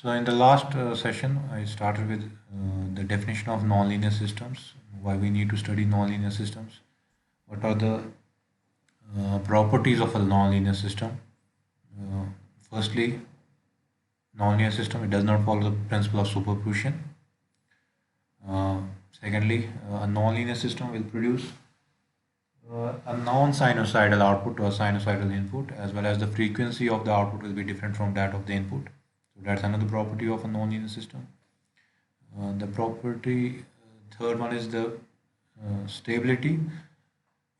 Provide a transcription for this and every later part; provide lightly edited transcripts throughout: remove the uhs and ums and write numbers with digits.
So in the last session, I started with the definition of nonlinear systems, why we need to study nonlinear systems, what are the properties of a nonlinear system. Uh, Firstly, nonlinear system, it does not follow the principle of superposition. Uh, Secondly, a nonlinear system will produce a non-sinusoidal output or sinusoidal input, as well as the frequency of the output will be different from that of the input. So that's another property of a nonlinear system. The property, third one is the stability.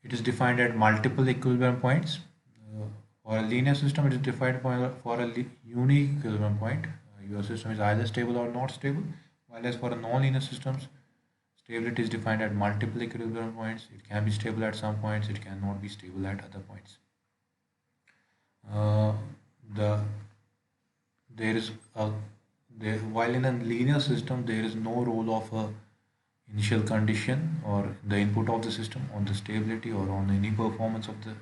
It is defined at multiple equilibrium points. Uh, for a linear system, it is defined for a unique equilibrium point. Your system is either stable or not stable. While as for a non-linear systems, stability is defined at multiple equilibrium points. It can be stable at some points. It cannot be stable at other points. Uh, the there is a there while in a linear system there is no role of a initial condition or the input of the system on the stability or on any performance of the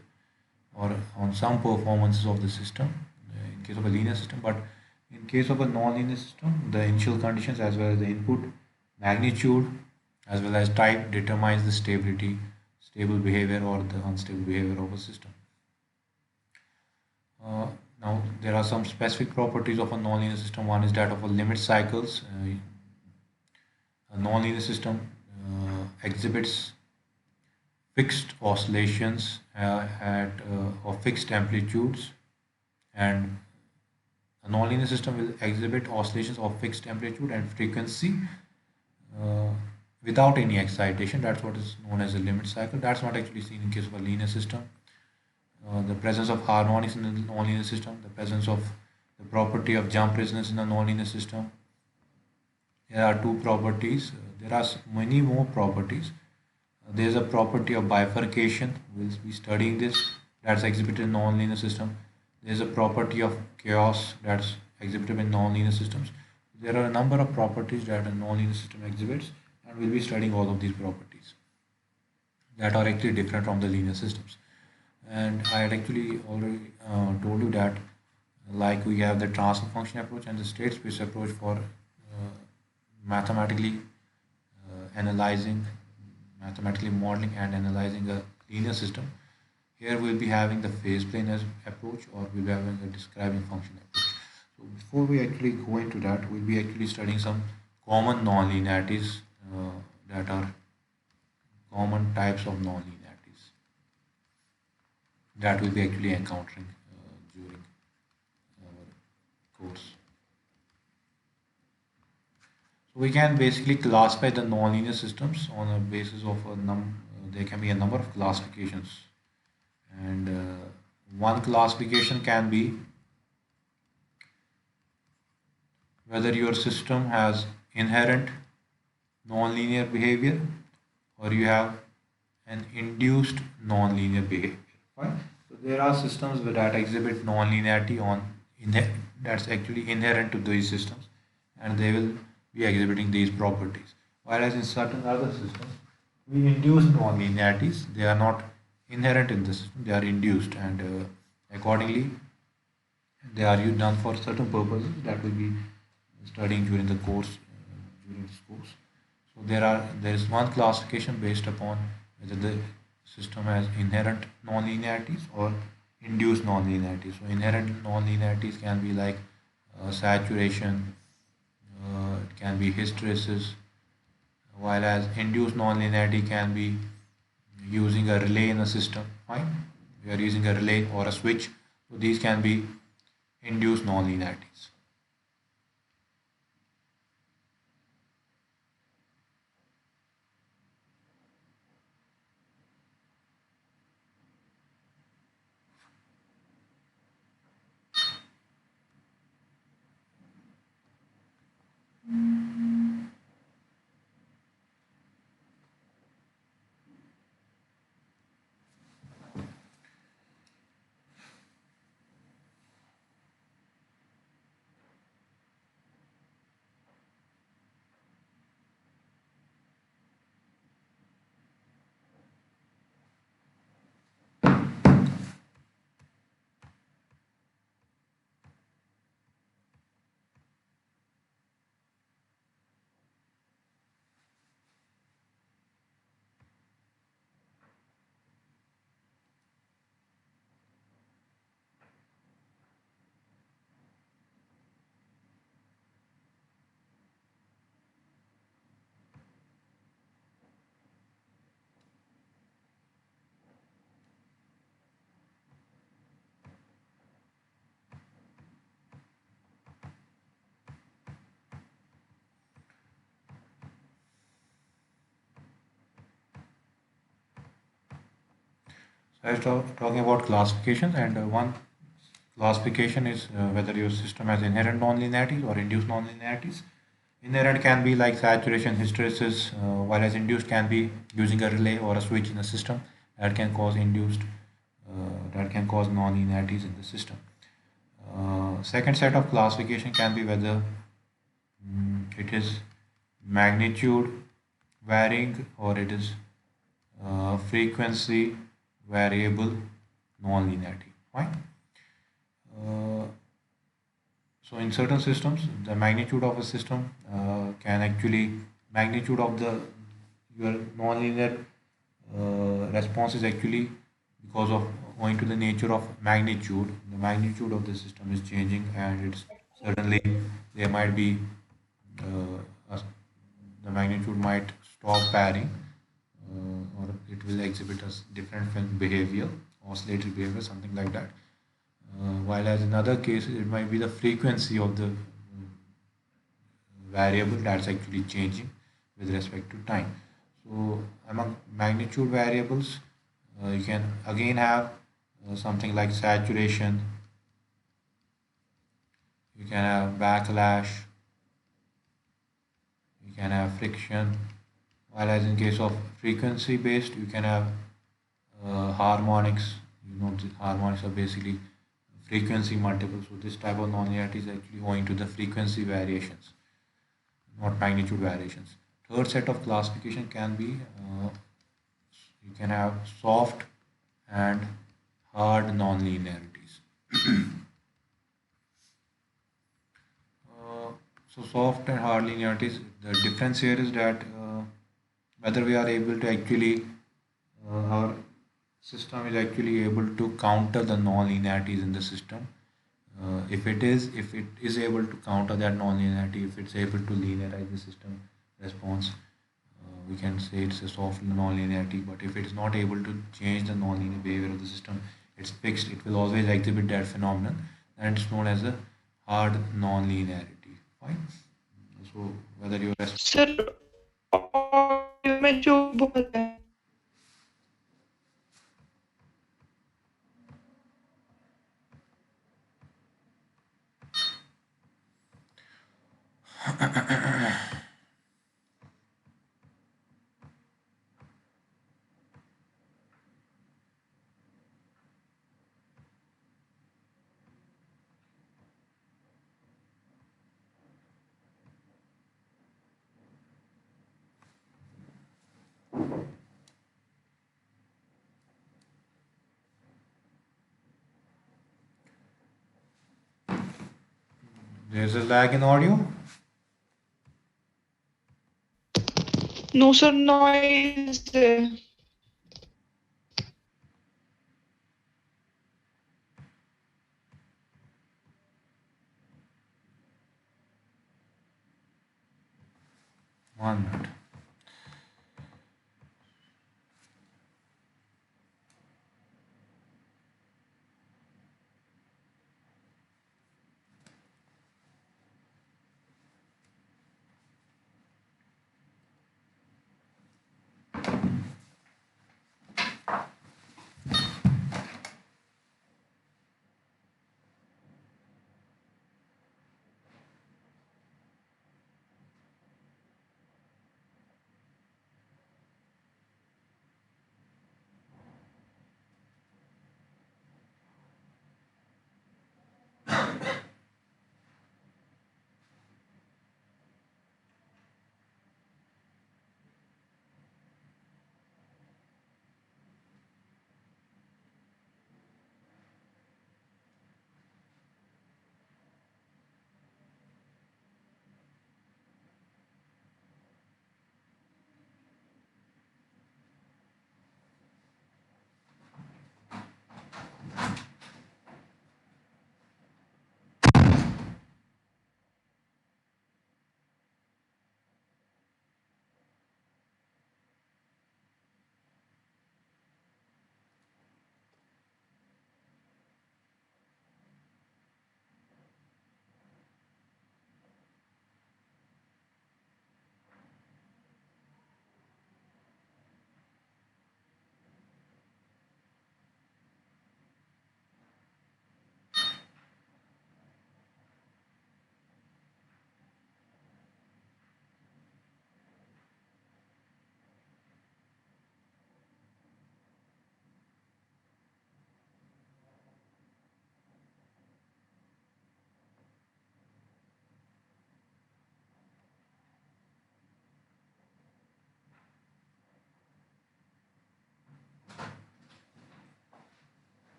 or on some performances of the system in case of a linear system. But in case of a non-linear system, the initial conditions as well as the input magnitude as well as type determines the stable behavior or the unstable behavior of a system. uh, Now there are some specific properties of a nonlinear system. One is that of a limit cycles. A nonlinear system exhibits fixed oscillations at of fixed amplitudes, and a nonlinear system will exhibit oscillations of fixed amplitude and frequency uh, without any excitation. That's what is known as a limit cycle. That's not actually seen in case of a linear system. The presence of harmonics in the nonlinear system, the presence of the property of jump resonance in a nonlinear system. There are two properties. There are many more properties. There's a property of bifurcation. We'll be studying this. That's exhibited in nonlinear system. There's a property of chaos that's exhibited in nonlinear systems. There are a number of properties that a nonlinear system exhibits, and we'll be studying all of these properties that are actually different from the linear systems. And I had actually already told you that like we have the transfer function approach and the state space approach for mathematically analyzing, mathematically modeling and analyzing a linear system. Here we'll be having the phase plane as approach, or we'll be having a describing function approach. So before we actually go into that, we'll be actually studying some common nonlinearities that are common types of nonlinearities that we'll be actually encountering during our course. So we can basically classify the nonlinear systems on a basis of there can be a number of classifications, and one classification can be whether your system has inherent nonlinear behavior or you have an induced nonlinear behavior. Fine. So there are systems that exhibit nonlinearity that's actually inherent to these systems, and they will be exhibiting these properties. Whereas in certain other systems, we induce nonlinearities. They are not inherent in the system; they are induced, and accordingly, they are done for certain purposes that will be studying during the course during this course. So there is one classification based upon whether the system has inherent nonlinearities or induced nonlinearities. So inherent nonlinearities can be like saturation, it can be hysteresis, while as induced nonlinearity can be using a relay in a system. Fine, we are using a relay or a switch. So these can be induced nonlinearities. I was talking about classification, and one classification is whether your system has inherent nonlinearities or induced nonlinearities. Inherent can be like saturation, hysteresis, whereas induced can be using a relay or a switch in a system that can cause that can cause nonlinearities in the system. Second set of classification can be whether it is magnitude varying or it is frequency variable nonlinearity. Fine. Uh, so in certain systems, the magnitude of a system can actually magnitude of the your nonlinear response is actually because of owing to the nature of magnitude. The magnitude of the system is changing, and it's certainly there might be the magnitude might stop pairing, or it will exhibit a different behavior, oscillatory behavior, something like that. While as in other cases, it might be the frequency of the variable that's actually changing with respect to time. So among magnitude variables, you can again have something like saturation, you can have backlash, you can have friction, while as in case of frequency based, you can have harmonics. You know, the harmonics are basically frequency multiples. So this type of nonlinearity is actually owing to the frequency variations, not magnitude variations. Third set of classification can be you can have soft and hard nonlinearities. Uh, so soft and hard linearities, the difference here is that whether we are able to actually our system is actually able to counter the non-linearities in the system. If it is able to counter that non-linearity, if it's able to linearize the system response, we can say it's a soft non-linearity. But if it's not able to change the non-linear behavior of the system, it's fixed. It will always exhibit that phenomenon, and it's known as a hard non-linearity. Fine. So whether your sir audio में जो बोल रहे हैं there's a lag in audio. No sir noise 1 minute.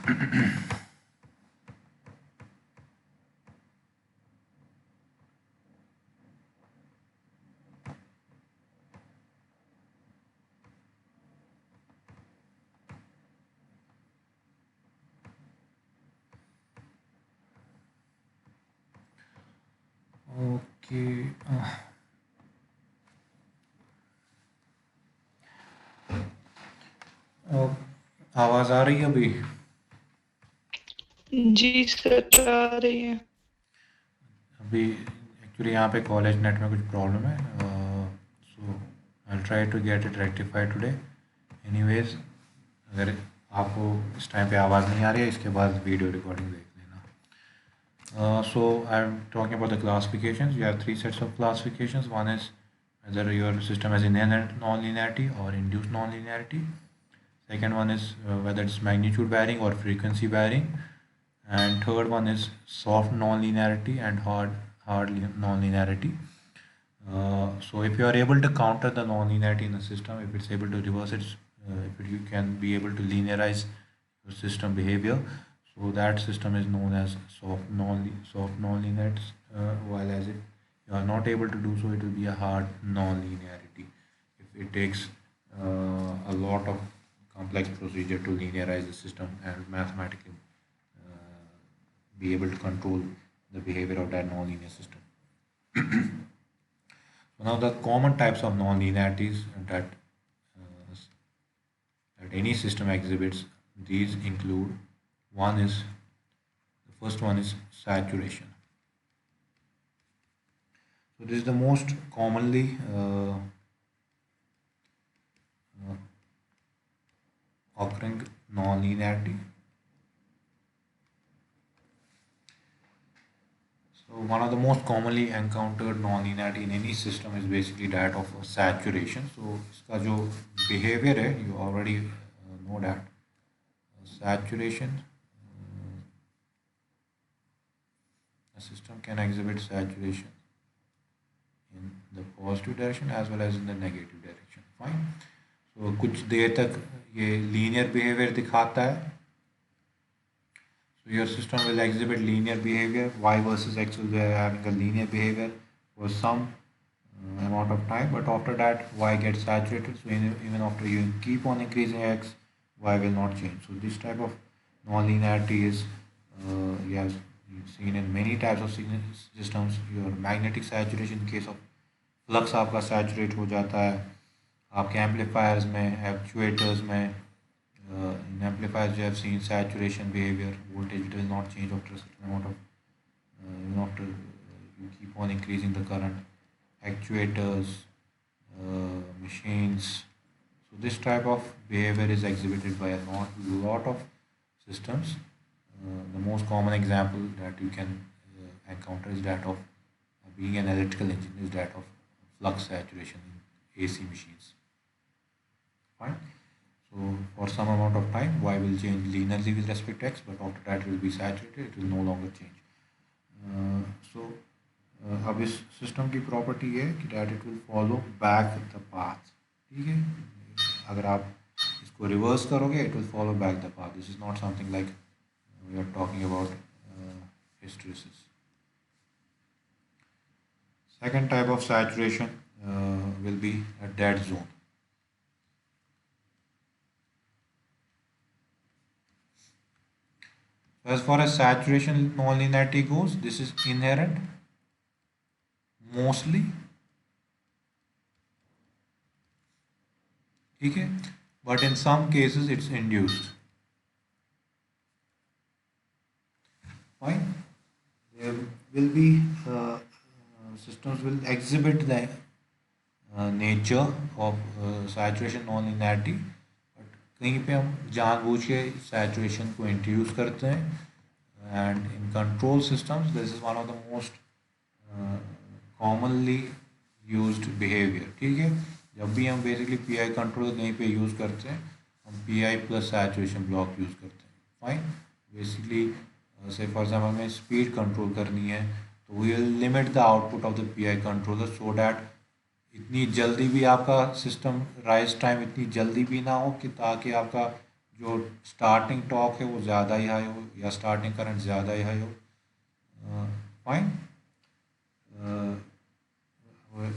Okay. आवाज़ आ रही है अभी? जी सर आ रही है। अभी एक्चुअली यहाँ पे कॉलेज नेट में कुछ प्रॉब्लम है, so I try to get it rectified today. Anyways, अगर आपको इस टाइम पे आवाज़ नहीं आ रही है, इसके बाद वीडियो रिकॉर्डिंग देख लेना। So I'm talking about the classifications. You have three sets of classifications. One is whether your system has inherent nonlinearity or induced nonlinearity. Second one is whether it's magnitude varying or frequency varying. And third one is soft nonlinearity and hard nonlinearity. So if you are able to counter the nonlinearity in the system, if it's able to reverse it, if you can be able to linearize your system behavior, so that system is known as soft nonlinearity. While as if you are not able to do so, it will be a hard nonlinearity. If it takes a lot of complex procedure to linearize the system and mathematically be able to control the behavior of that nonlinear system. So now the common types of nonlinearities that any system exhibits, these include, one is, the first one is saturation. So this is the most commonly occurring nonlinearity. So one of the most commonly encountered nonlinearity in any system is basically that of saturation. So इसका जो behavior है, you already know that saturation, a system can exhibit saturation in the positive direction as well as in the negative direction. Fine. So कुछ देर तक ये linear behavior दिखाता है. So your system will exhibit linear behavior. Y versus X will be having a linear behavior for some amount of time, but after that Y gets saturated. So even after you keep on increasing X, Y will not change. So this type of nonlinearity is you have seen in many types of systems. Your magnetic saturation in case of flux आपका saturate हो जाता है. आपके amplifiers में, actuators में, in amplifiers you have seen saturation behavior. Voltage will not change after a certain amount of even after you keep on increasing the current. Actuators, machines. So this type of behavior is exhibited by a lot of systems. The most common example that you can encounter is that of being an electrical engine, is that of flux saturation in AC machines. Fine. So for some amount of time, Y will change linearly with respect to X, but after that it will be saturated, it will no longer change. So अब इस system की property है कि that it will follow back the path. ठीक है, अगर आप इसको रिवर्स करोगे it will follow back the path. This is not something like we are talking about hysteresis. Second type of saturation will be a dead zone. So as far as saturation nonlinearity goes, this is inherent mostly. ठीक है, but in some cases it's induced. Fine. There will be systems will exhibit the nature of saturation nonlinearity, but कहीं पे हम जानबूझ के saturation को introduce करते हैं. And in control systems, this is one of the most commonly used behavior. ठीक है, जब भी हम बेसिकली पी आई कंट्रोल कहीं पे यूज़ करते हैं, हम P I plus saturation block use करते हैं. फाइन. बेसिकली से फॉर एग्जाम्पल हमें स्पीड कंट्रोल करनी है, तो we will limit the output of the P I controller so that इतनी जल्दी भी आपका सिस्टम राइज टाइम इतनी जल्दी भी ना हो कि ताकि आपका जो स्टार्टिंग टॉर्क है वो ज़्यादा ही हाई हो या स्टार्टिंग करंट ज़्यादा ही हाई हो. Fine. Uh,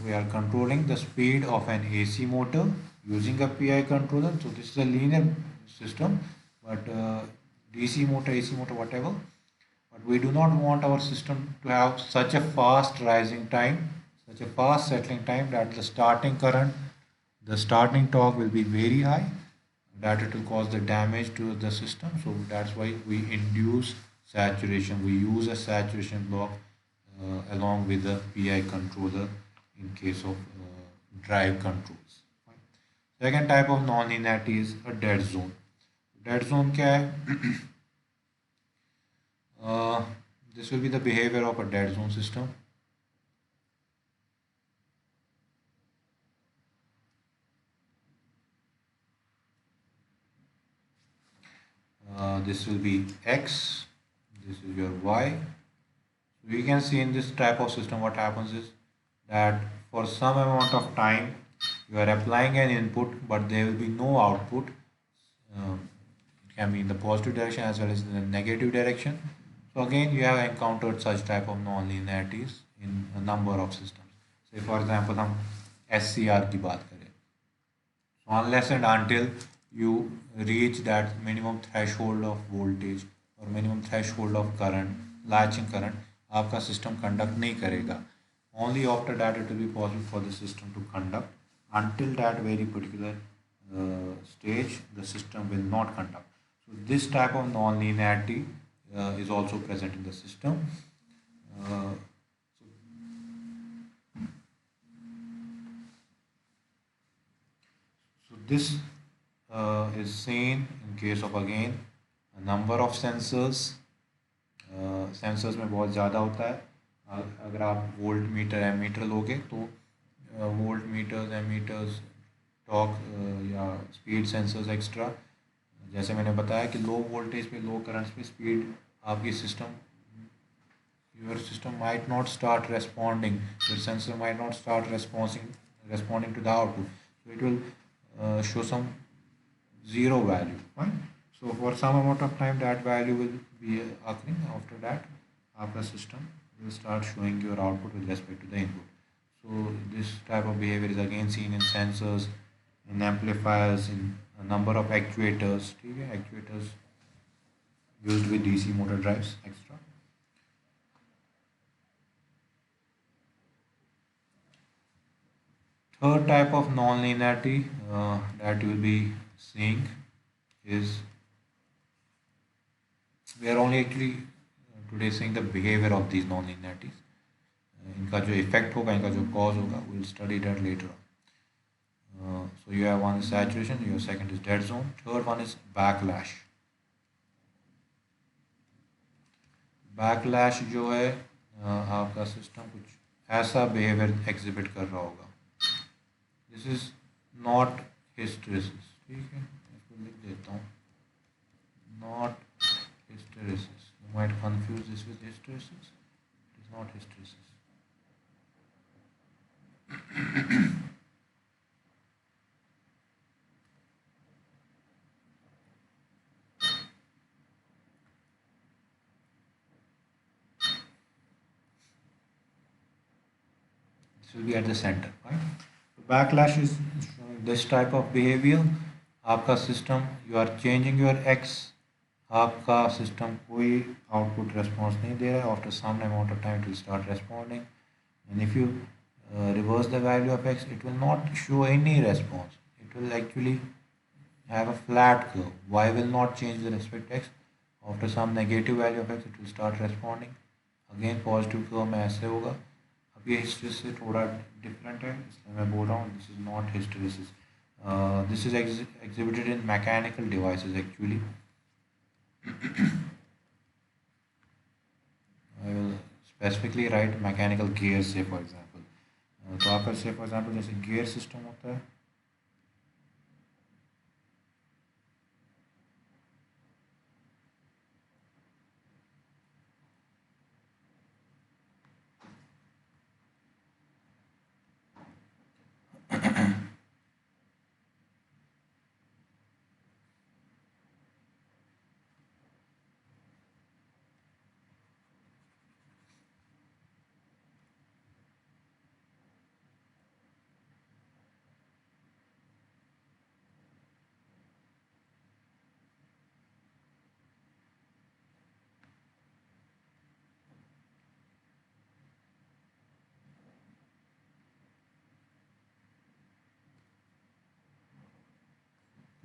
we are controlling the speed of an AC motor using a PI controller. So this is a linear system, but DC motor, AC motor, whatever. But we do not want our system to have such a fast rising time, such a fast settling time that the starting current, the starting torque will be very high, that it will cause the damage to the system. So that's why we induce saturation. We use a saturation block along with the PI controller in case of drive controls. Second type of non-linearity is a dead zone. Dead zone क्या है? uh, this will be the behavior of a dead zone system. This will be X, this is your Y. We can see in this type of system what happens is that for some amount of time you are applying an input but there will be no output. It can be in the positive direction as well as in the negative direction. So again you have encountered such type of non-linearities in a number of systems. Say for example हम SCR की बात करें. So unless and until you reach that minimum threshold of voltage or minimum threshold of current, latching current, आपका system conduct नहीं करेगा. Only after that it will be possible for the system to conduct. Until that very particular stage, the system will not conduct. So this type of non-linearity is also present in the system. Uh, So this is seen in case of again a number of sensors. Sensors में बहुत ज़्यादा होता है. अगर आप volt meter ammeter लोगे तो volt metres ammeters torque या स्पीड सेंसर्स एक्स्ट्रा. जैसे मैंने बताया कि लो वोल्टेज पे लो करंट्स पे स्पीड आपकी system your system might not start responding, your sensor might not start responding to the output, so it will show some zero value, right? So for some amount of time that value will be occurring. After that आपका system will start showing your output with respect to the input. So this type of behavior is again seen in sensors, in amplifiers, in a number of actuators. ठीक है, actuators used with DC motor drives extra. Third type of non-linearity that you will be seeing is we are only actually today seeing the behavior of these non-linearities. इनका जो effect होगा, इनका जो cause होगा, we will study that later on. So you have one is saturation, your second is dead zone, third one is backlash. Backlash जो है आपका system कुछ ऐसा behavior exhibit कर रहा होगा. This is not hysteresis. ठीक है, इसको लिख देता हूँ. Not hysteresis. You might confuse this with hysteresis. It is not hysteresis. This will be at the center, right? So backlash is showing this type of behavior. आपका system, you are changing your X. आपका system कोई output response नहीं दे रहा है. After some amount of time it will start responding. And if you reverse the value of X, it will not show any response. It will actually have a flat curve. Y will not change with respect to X. After some negative value of X, it will start responding. Again positive curve में ऐसे होगा. अब ये hysteresis से थोड़ा different है, इसलिए मैं बोल रहा हूँ this is not hysteresis. This is exhibited in mechanical devices actually. I will specifically write mechanical gears से for example. तो आपका से for example जैसे gear system होता है.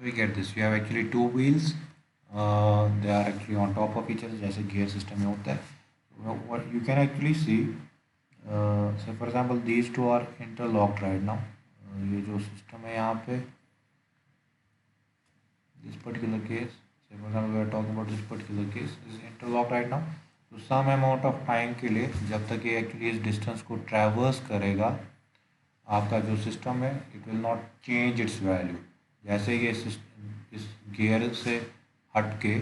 So you get this. You have actually two wheels. They are actually on top of each other, जैसे gear system में होता है. What you can actually see, say for example, these two are interlocked right now. ये जो system है यहाँ पे, this particular case, say for example, we are talking about this particular case, is interlocked right now. So some amount of time के लिए, जब तक ये actually इस distance को traverse करेगा, आपका जो सिस्टम है it will not change it's value. जैसे ये इस गियर से हट के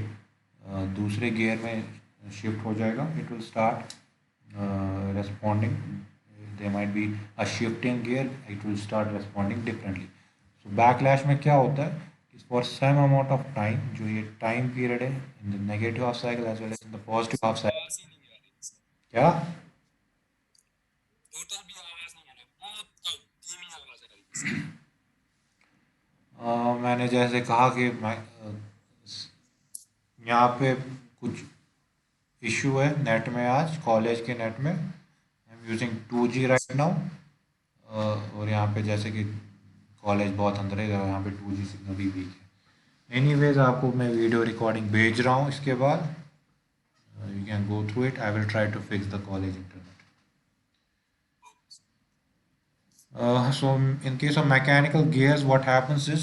दूसरे गियर में शिफ्ट हो जाएगा, it will start responding. They might be a shift in gear, it will start responding differently. So backlash में क्या होता है कि for some amount of time, जो ये टाइम पीरियड है in the negative half cycle as well as in the positive half cycle. आवाज ही नहीं आ रही इससे। क्या टोटल भी आवाज नहीं आ रही, बहुत कम धीमी आवाज आ रही है इसकी। मैंने जैसे कहा कि यहाँ पे कुछ इशू है नेट में, आज कॉलेज के नेट में. I am using 2G right now. और यहाँ पे जैसे कि कॉलेज बहुत अंदर है, यहाँ पे 2G सिग्नल भी वीक है. एनीवेज आपको मैं वीडियो रिकॉर्डिंग भेज रहा हूँ. इसके बाद you can go through it. I will try to fix the college internet. So in case of mechanical gears, what happens is,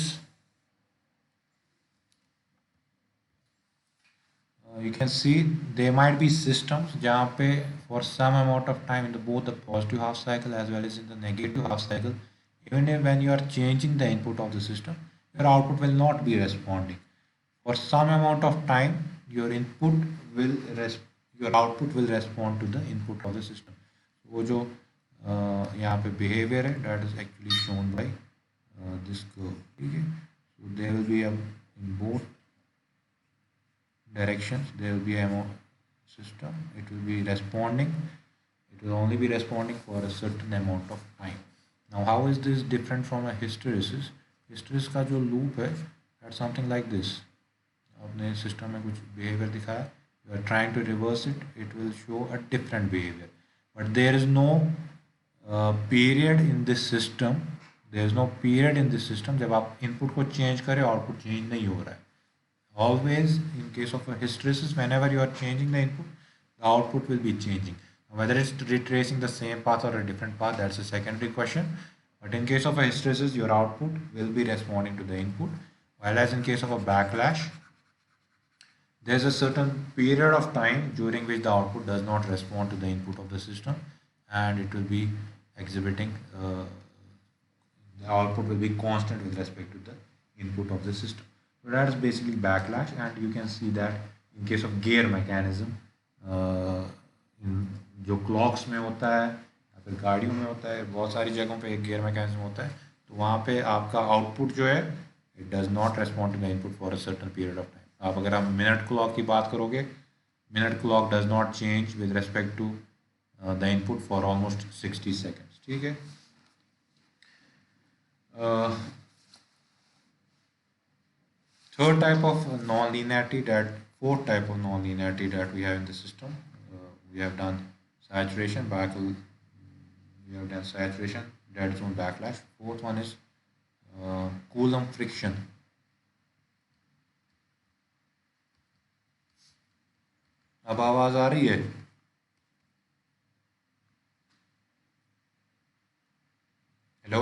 you can see there might be systems जहाँ पे for some amount of time in the both the positive half cycle as well as in the negative half cycle, even when you are changing the input of the system, your output will not be responding. For some amount of time, your input will your output will respond to the input of the system. वो जो यहाँ पे behavior है, that is actually shown by this curve. ठीक है. So there will be a in both directions there will be a system, it will be responding, it will only be responding for a certain amount of time. Now how is this different from a hysteresis? Hysteresis का जो loop है that's something like this. आपने system में कुछ behavior दिखाया, you are trying to reverse it, it will show a different behavior, but there is no period in this system. There is no period in this system. जब आप input को change करें output change नहीं हो रहा है. Always in case of a hysteresis, whenever you are changing the input, the output will be changing. Whether it's retracing the same path or a different path, that's a secondary question. But in case of a hysteresis, your output will be responding to the input. While as in case of a backlash, there's a certain period of time during which the output does not respond to the input of the system, and it will be exhibiting, the output will be constant with respect to the input of the system. So that is basically backlash, and you can see that in case of gear mechanism, जो clocks में होता है या फिर गाड़ियों में होता है, बहुत सारी जगहों पे एक गियर मैकेनिज्म होता है. तो वहाँ पे आपका आउटपुट जो है it does not respond to the input for a certain period of time. आप अगर आप मिनट क्लॉक की बात करोगे, minute clock does not change with respect to the input for almost 60 seconds. ठीक है. Third type of non-linearity, fourth type of non-linearity that we have in the system, we have done saturation, we have done saturation, dead zone, backlash. Fourth one is Coulomb friction. अब आवाज आ रही है? Hello.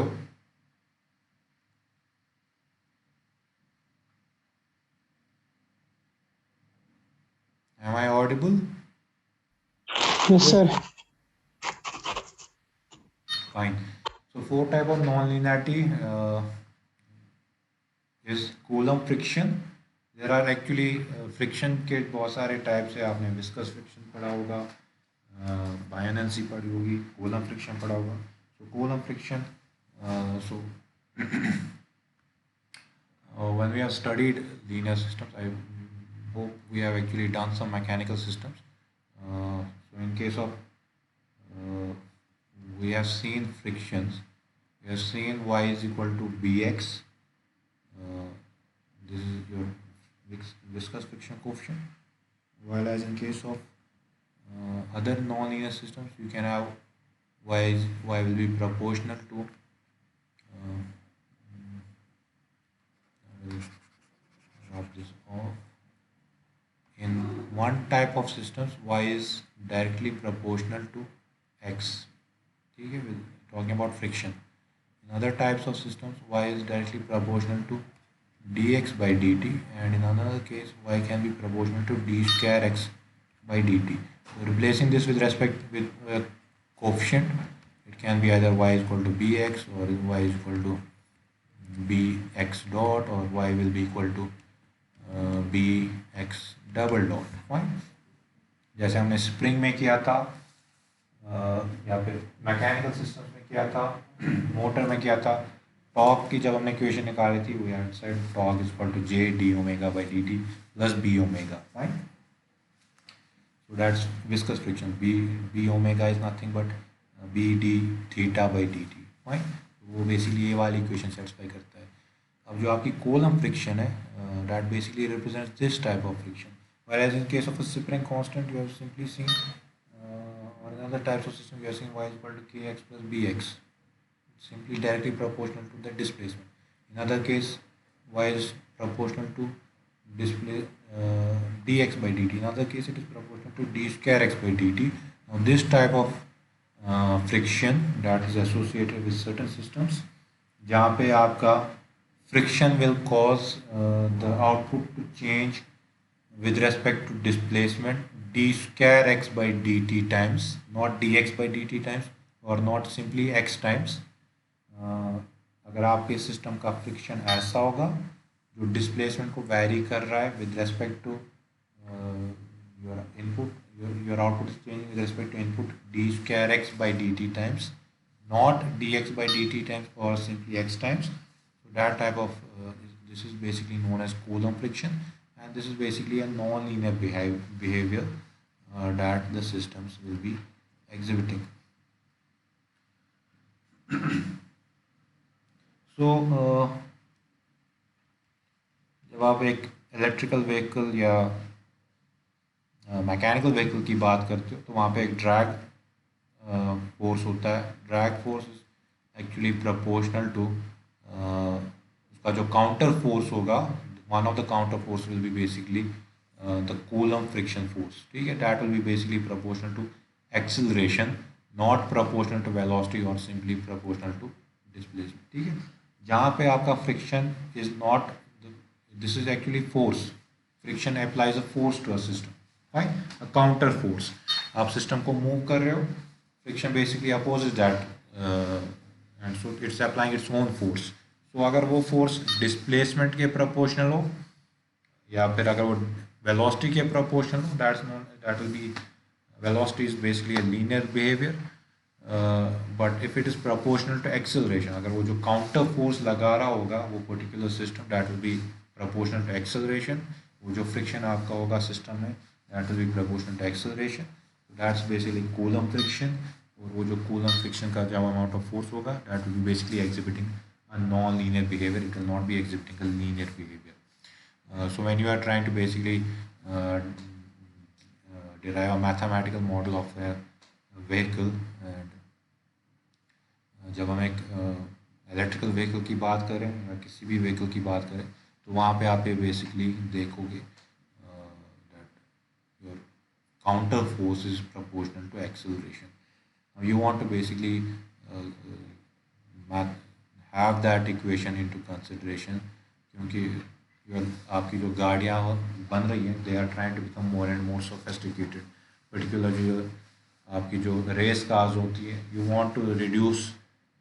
Am I audible? Yes, sir. Fine. So fourth type of non-linearity is Coulomb friction. There are actually friction के बहुत सारे types है. आपने viscous friction पढ़ा होगा, buoyancy पढ़ी होगी, Coulomb friction पढ़ा होगा. So Coulomb friction. So when we have studied linear systems, I hope we have actually done some mechanical systems. So in case of we have seen frictions, we have seen y is equal to bx. This is your viscous friction coefficient. While as in case of other non-linear systems, you can have y will be proportional to drop this off. In one type of systems, y is directly proportional to x. ठीक है, with talking about friction. In other types of systems, y is directly proportional to dx by dt, and in another case, y can be proportional to d square x by dt. So replacing this with respect with a coefficient, it can be either y is equal to bx, or y is equal to bx dot, or y will be equal to bx double dot. Fine, जैसे हमने spring में किया था, या फिर mechanical systems में किया था, मोटर में किया था. टॉर्क की जब हमने इक्वेशन निकाली थी, we had said torque is equal to J D omega by D T plus B omega. Fine, so that's viscous friction. B omega is nothing but b d theta by dt. Fine, वो basically ये वाली equation satisfy करता है. अब जो आपकी kolam friction है, that basically represents this type of friction, whereas in case of a spring constant, you have simply seen, or in other types of system, you are seeing y is equal to kx plus bx, simply directly proportional to the displacement. In other case, y is proportional to display dx by dt. In other case, it is proportional to d square x by dt. Now this type of friction that is associated with certain systems, जहाँ पे आपका friction will cause the output to change with respect to displacement d square x by dt times, not dx by dt times, or not simply x times. अगर आपके system का friction ऐसा होगा जो displacement को वैरी कर रहा है with respect to your input, your output is changing with respect to input d square x by dt times, not dx by dt times or simply x times. That type of this is basically known as Coulomb friction, and this is basically a non-linear behavior that the systems will be exhibiting. So जब आप एक electrical vehicle या mechanical vehicle की बात करते हो, तो वहाँ पे एक ड्रैग फोर्स होता है. Drag force is actually proportional to उसका जो काउंटर फोर्स होगा. One of the counter force will be basically the Coulomb friction force. ठीक है, that will be basically proportional to acceleration, not proportional to velocity और simply proportional to displacement. ठीक है, जहाँ पे आपका friction is not, this is actually force. Friction applies a force to a system. Fine, a counter force. आप system को move कर रहे हो, friction basically opposes that, and so it's applying its own force. तो अगर वो force displacement के proportional हो, या फिर अगर वो वेलोसिटी के प्रोपोर्शनल हो, that will be, velocity is basically a linear behaviour. But if it is proportional to acceleration, अगर वो जो काउंटर फोर्स लगा रहा होगा वो particular system, that will be proportional to acceleration. वो जो फ्रिक्शन आपका होगा सिस्टम में, that will be proportional to acceleration. That's basically Coulomb friction. और वो जो कूलम फ्रिक्शन का जो अमाउंट ऑफ फोर्स होगा, that will be basically exhibiting a non-linear behavior. It will not be exhibiting a linear behavior. So when you are trying to basically derive a mathematical model of a vehicle, and जब हम एक electrical vehicle की बात करें या किसी भी vehicle की बात करें, तो वहाँ पे आप ये बेसिकली देखोगे that your counter force is proportional to acceleration. Now you want to basically have that equation into consideration, क्योंकि आपकी जो गाड़ियाँ बन रही हैं, they are trying to become more and more sophisticated. Particularly आपकी जो रेस कार्स होती है, you want to reduce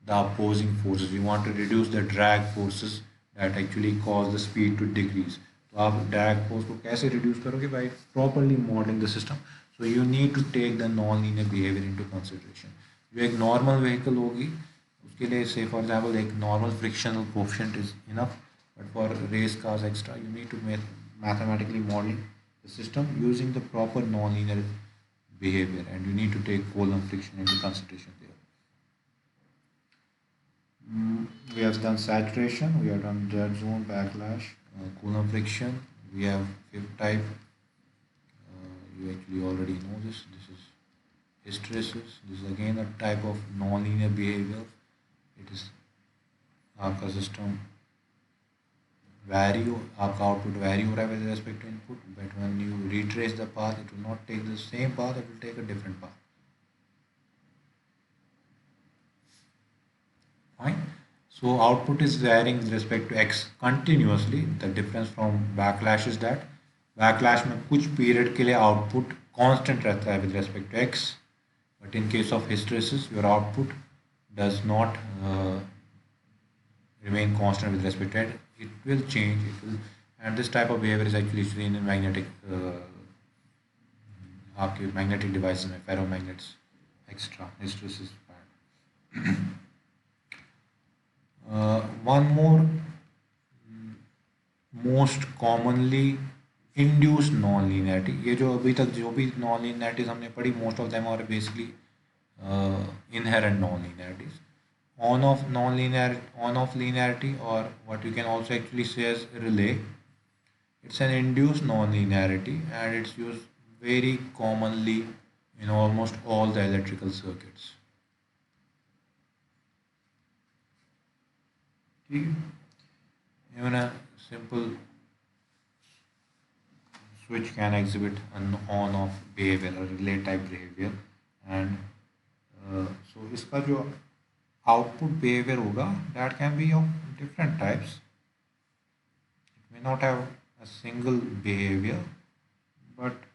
the opposing forces, you want to reduce the drag forces that actually cause the speed to decrease. तो आप drag force को कैसे reduce करोगे? By properly modelling the system. So you need to take the non linear behaviour into consideration. जो एक normal vehicle होगी, उसके लिए से फॉर एग्जाम्पल एक normal frictional coefficient is enough, but for race cars extra, you need to mathematically model the system using the proper non-linear behavior, and you need to take Coulomb friction into consideration there. We have done saturation, we have done dead zone, backlash, Coulomb friction. We have fifth type. You actually already know this. This is hysteresis. This is again a type of non-linear behavior. It is आपका system vary, आपका output vary हो रहा है with respect to input, but when you retrace the path it will not take the same path, it will take a different path. Fine. So output is varying with respect to x continuously. The difference from backlash is that backlash में कुछ period के लिए output constant रहता है with respect to x, but in case of hysteresis your output does not remain constant with respect to it. It will change. It will, and this type of behavior is actually seen in magnetic आपके magnetic devices में ferromagnets extra hysteresis part. One more most commonly induced non linearity, ये जो अभी तक जो भी non linearities हमने पढ़ी most of them are basically inherent non linearities. On off linearity, or what you can also actually say as relay, it's an induced non-linearity and it's used very commonly in almost all the electrical circuits. ठीक है. Even a simple switch can exhibit an on-off behavior or relay type behavior, and so इसका जो output behavior होगा that can be of different types. It may not have a single behavior, but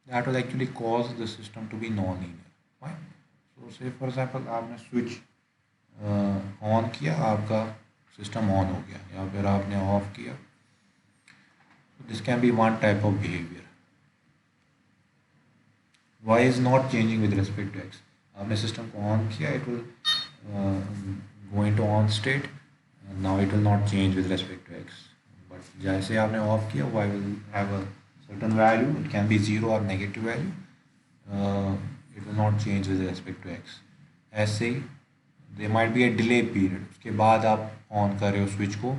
that will actually cause the system to be non-linear. Fine. So say for example आपने switch on किया, आपका system on हो गया, या फिर आपने off किया. This can be one type of behaviour. Y is not changing with respect to x. आपने सिस्टम को ऑन किया, it will go into on state, now it will not change with respect to x. But जैसे आपने off किया, y will have a certain value, it can be zero और negative value, it will not change with respect to x. ऐसे ही there might be a delay period, उसके बाद आप on कर रहे हो स्विच को,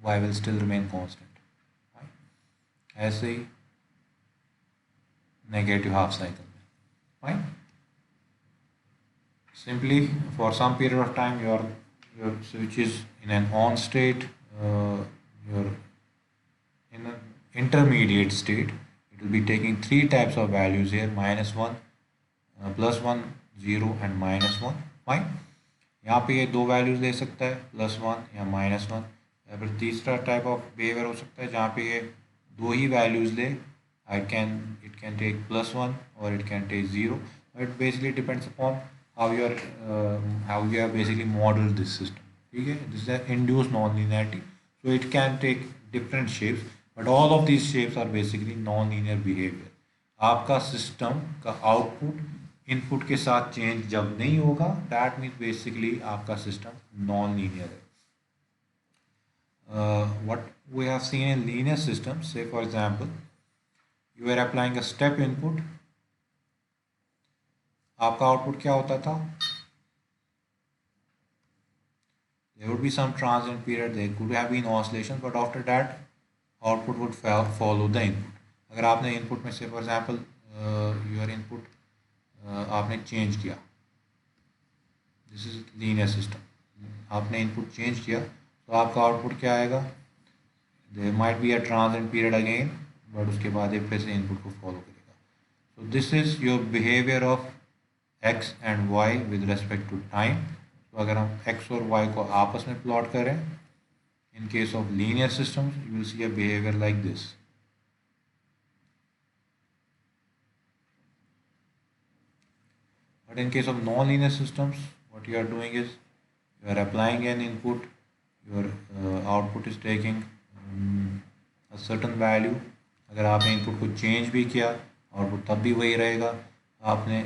y will still remain constant. ऐसे ही नेगेटिव हाफ साइकिल में. Fine. Simply for some period of time your switch is in an on state, you're in an intermediate state. It will be taking three types of values here: -1, +1, 0 and -1. Fine. यहाँ पे ये दो values ले सकता है, +1 या -1. या फिर तीसरा टाइप ऑफ बिहेवियर हो सकता है जहाँ पे ये दो ही वैल्यूज ले. इट कैन टेक +1 और it can take 0. It basically depends upon how you are basically model this system. ठीक है. This is induce non linearity, so it can take different shapes, but all of these shapes are basically non linear behaviour. आपका system का output input के साथ change जब नहीं होगा, that means basically आपका सिस्टम नॉन लीनियर है. What we have seen in linear systems, say for example, you are applying a step input, आपका आउटपुट क्या होता था? There would be some transient period, there could have been oscillations, but after that output would follow the input. अगर आपने input में से for example your input आपने change किया, दिस इज लीनियर सिस्टम, आपने इनपुट चेंज किया, तो आपका आउटपुट क्या आएगा? There might be a transient period again, but उसके बाद ये फिर से इनपुट को फॉलो करेगा. So this is your behaviour of X and Y with respect to time. तो अगर हम एक्स और वाई को आपस में प्लॉट करें, in case of linear systems you will see a behaviour like this. But in case of non-linear systems, what you are doing is you are applying an input, your output is taking a certain value. अगर आपने input को change भी किया, output तब भी वही रहेगा. आपने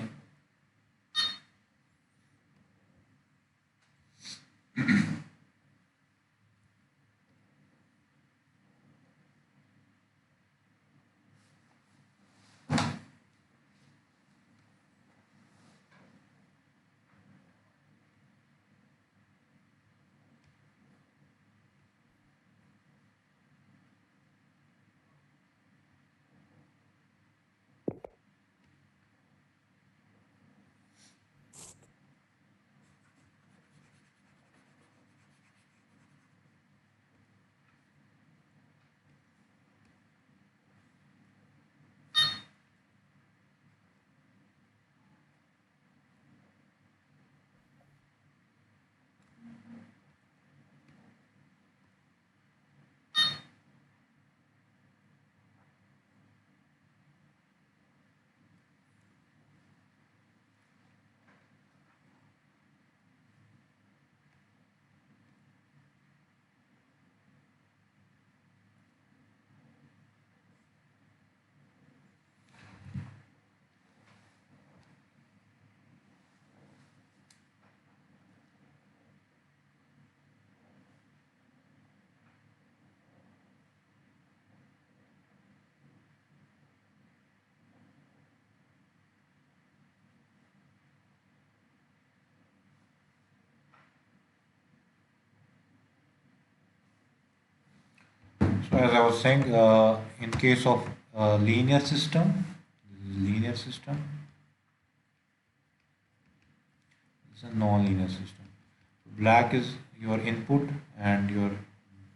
So as I was saying, in case of linear system, this is linear system, it's a non-linear system. Black is your input and your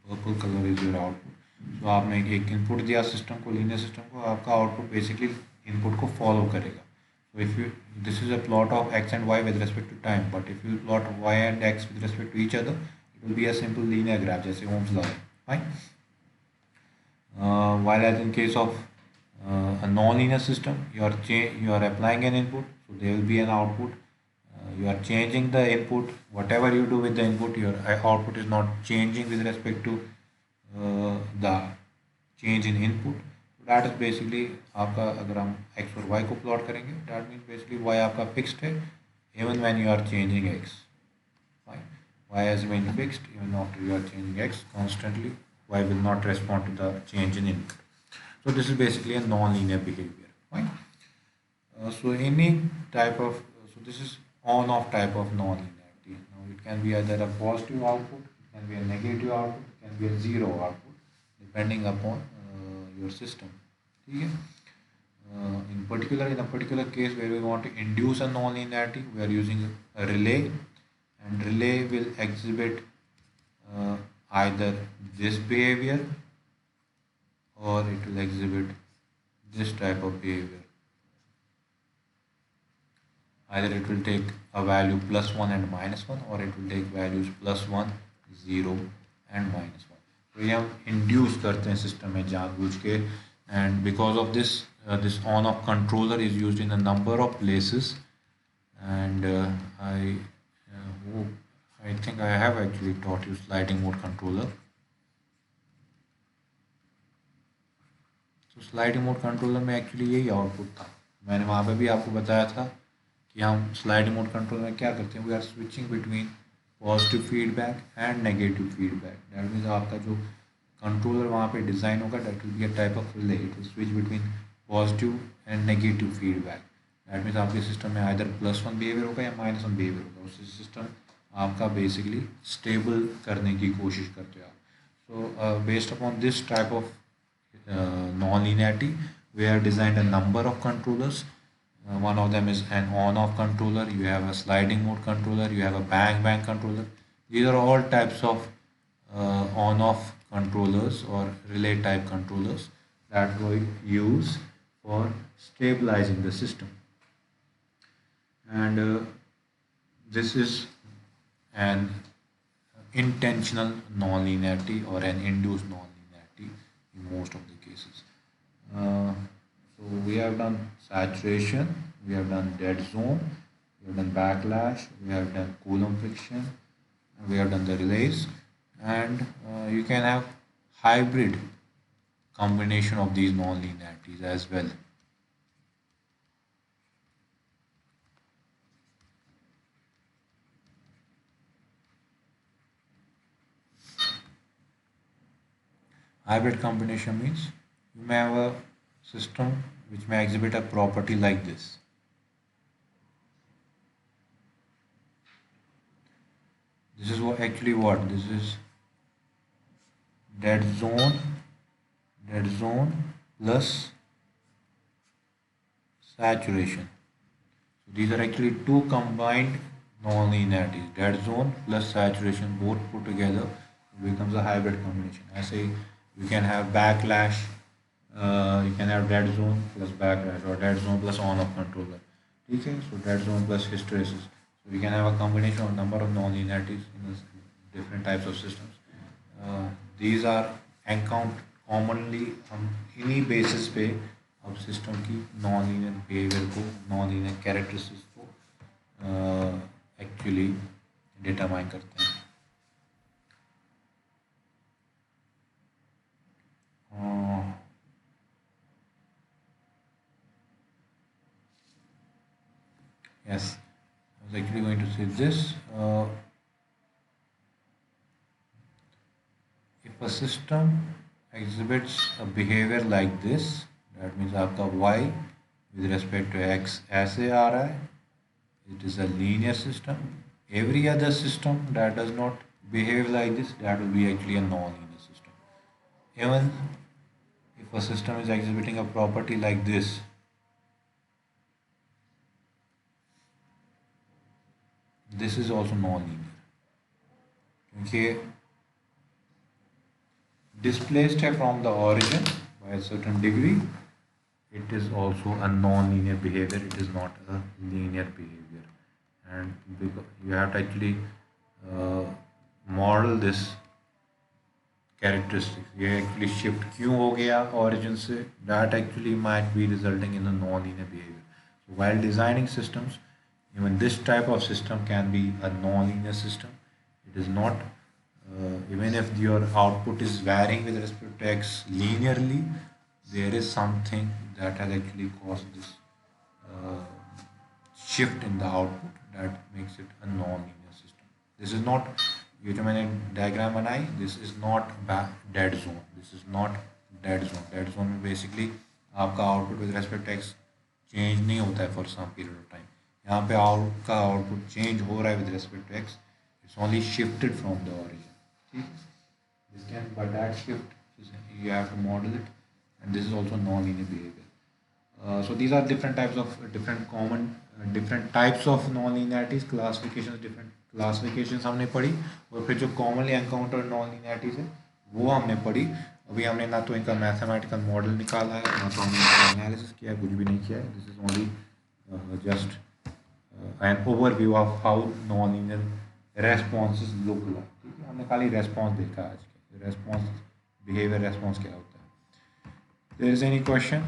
purple color is your output. So आपने एक input दिया system को, linear system को, आपका output basically input को follow करेगा. So if you, this is a plot of x and y with respect to time, but if you plot y and x with respect to each other, it will be a simple linear graph जैसे Ohm's law है. Fine. While as in case of a non-linear system, you are applying an input, so there will be an output. You are changing the input. Whatever you do with the input, your output is not changing with respect to the change in input. So that is basically आपका, अगर हम x और y को plot करेंगे, that means basically y आपका fixed है even when you are changing x. Fine. Y has been fixed even after you are changing x constantly. Y will not respond to the change in input. So this is basically a non-linear behavior. Fine. So any type of, so this is on-off type of non-linearity. Now it can be either a positive output, it can be a negative output, it can be a zero output, depending upon your system. Okay? In a particular case where we want to induce a non-linearity, we are using a relay, and relay will exhibit either this behavior or it will exhibit this type of behavior. Either it will take a value +1 and -1, or it will take values +1, 0 and -1. तो ये हम induce करते हैं system में जानबूझ के, and because of this, this on-off controller is used in a number of places, and I think I have actually taught you sliding mode controller. तो sliding mode controller में एक्चुअली यही output था. मैंने वहाँ पे भी आपको बताया था कि हम स्लाइडिंग मोड कंट्रोलर में क्या करते हैं, we are switching between positive feedback and negative feedback. That means आपका जो कंट्रोलर वहाँ पे डिज़ाइन होगा, that will be a type of relay. It will switch between positive and negative feedback. That means आपके सिस्टम में either +1 behaviour होगा या -1 behaviour होगा. उससे सिस्टम आपका बेसिकली स्टेबल करने की कोशिश करते हो आप. So based upon this type of non-linearity, we have designed a number of controllers. One of them is an on-off controller, you have a sliding mode controller, you have a bang controller. These are all types of on-off controllers or relay type controllers that we use for stabilizing the system. And this is an intentional non-linearity or an induced non-linearity in most of the cases. So we have done saturation, we have done dead zone, we have done backlash, we have done Coulomb friction, we have done the relays, and you can have hybrid combination of these non-linearities as well. Hybrid combination means you may have a system which may exhibit a property like this. This is what this is dead zone plus saturation. So these are actually two combined non-linearities. Dead zone plus saturation both put together becomes a hybrid combination. I say you can have backlash, you can have dead zone plus backlash, or dead zone plus on-off controller. Okay, so dead zone plus hysteresis. So we can have a combination of number of non-linearities in different types of systems. These are encountered commonly हम इन्हीं basis पे अब system की non-linear behavior को, non-linear characteristics को actually determine करते हैं. Yes, I was actually going to say this. If a system exhibits a behavior like this, that means आपका y with respect to x ऐसे आ रहा है, it is a linear system. Every other system that does not behave like this, that will be actually a non-linear system. Even if a system is exhibiting a property like this is also non-linear क्योंकि displaced है from the origin by a certain degree. It is also a non-linear behavior. It is not a linear behavior, and because you have to actually uh, model this characteristics. ये actually shift क्यों हो गया origin से? That actually might be resulting in a non-linear behavior. So while designing systems, even this type of system can be a non-linear system. It is not even if your output is varying with respect to x linearly, there is something that has actually caused this uh, shift in the output that makes it a non-linear system. This is not, ये जो मैंने diagram बनाई, this is not dead zone. This is not dead zone. Dead zone में basically आपका output with respect to x change नहीं होता है for some period of time. यहाँ पे आपका output change हो रहा है with respect to x. It's only shifted from the origin. This can, but that shift you have to model it, and this is also non-linear behavior. So these are different types of different types of non-linearities. Classifications, different classifications हमने पढ़ी, और फिर जो commonly encountered non-linearities है वो हमने पढ़ी. अभी हमने ना तो इनका मैथमेटिकल मॉडल निकाला है, ना तो हमने एनालिसिस किया है, कुछ भी नहीं किया है. This is only just an overview of how non-linear responses look like. ठीक है, हमने खाली response देखा आज के response behavior response क्या होता है. There is any question?